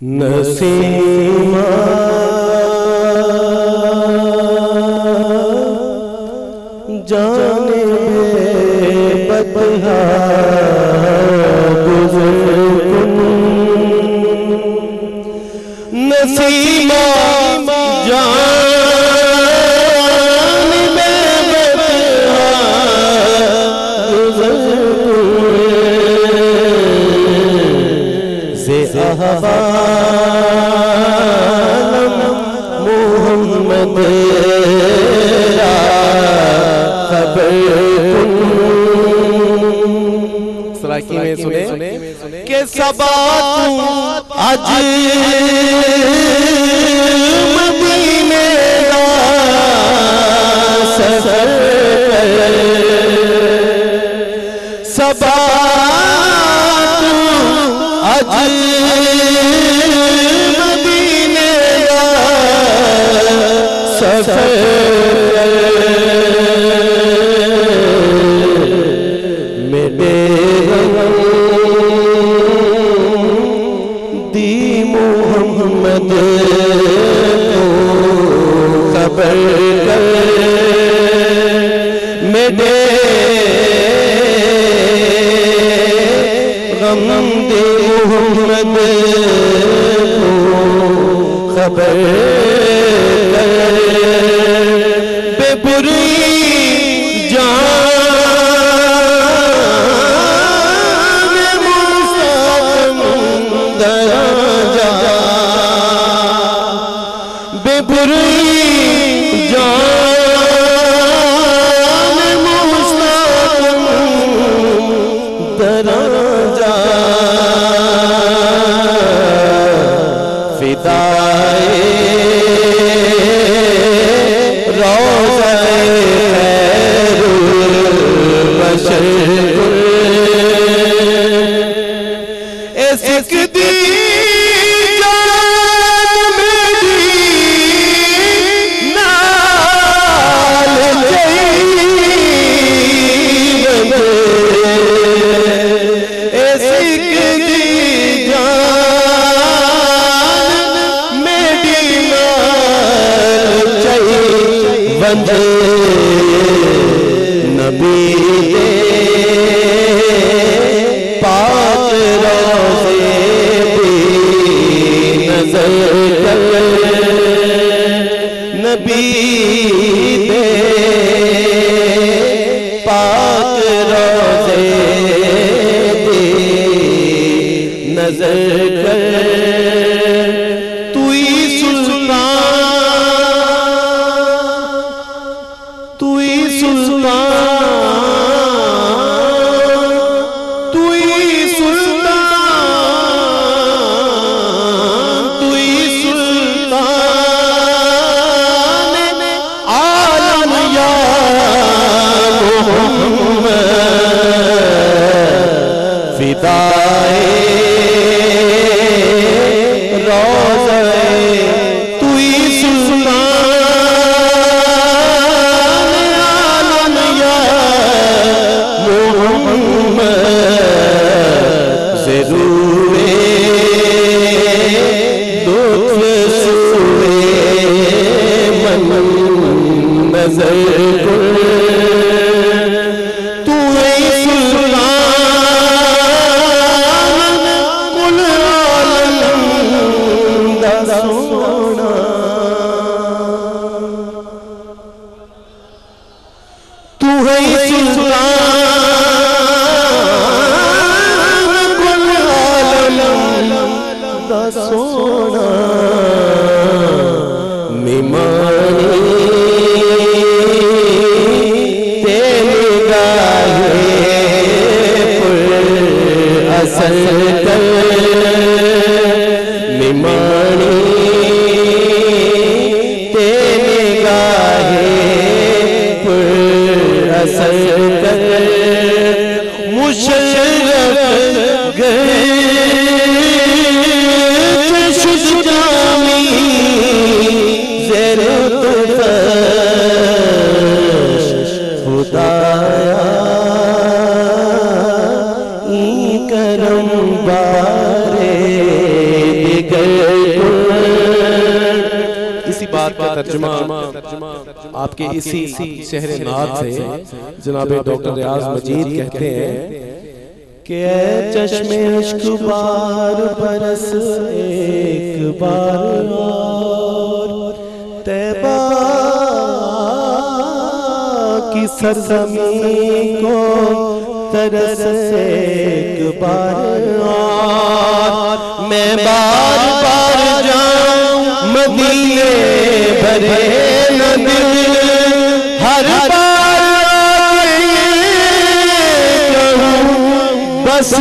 नसीमा जाने बतहा गुज़रकुन नसीमा जाने बतहा गुज़रकुन से अहवालम मोहम्मद में सुने के सबात आज मदीने दा सफर सबात आज मदीने दा सफर मोहम्मद खबर कर मेरे गम दे मोहम्मद खबर कर बेबुरी नबी दे पाक रोज़े भी नजर कर नबी दे पाक रोज़े भी नजर कर करम बारे दिगर तर्जुमा आपके इसी शहर नाथ से जनाब डॉक्टर रियाज मजीद कहते हैं कि चश्मे अश्क बार बरस एक बार और तैबा की सरज़मीं को तरस एक बार और मैं बार बार जाऊं मदीने भरे न दिल हर बार कहूं बस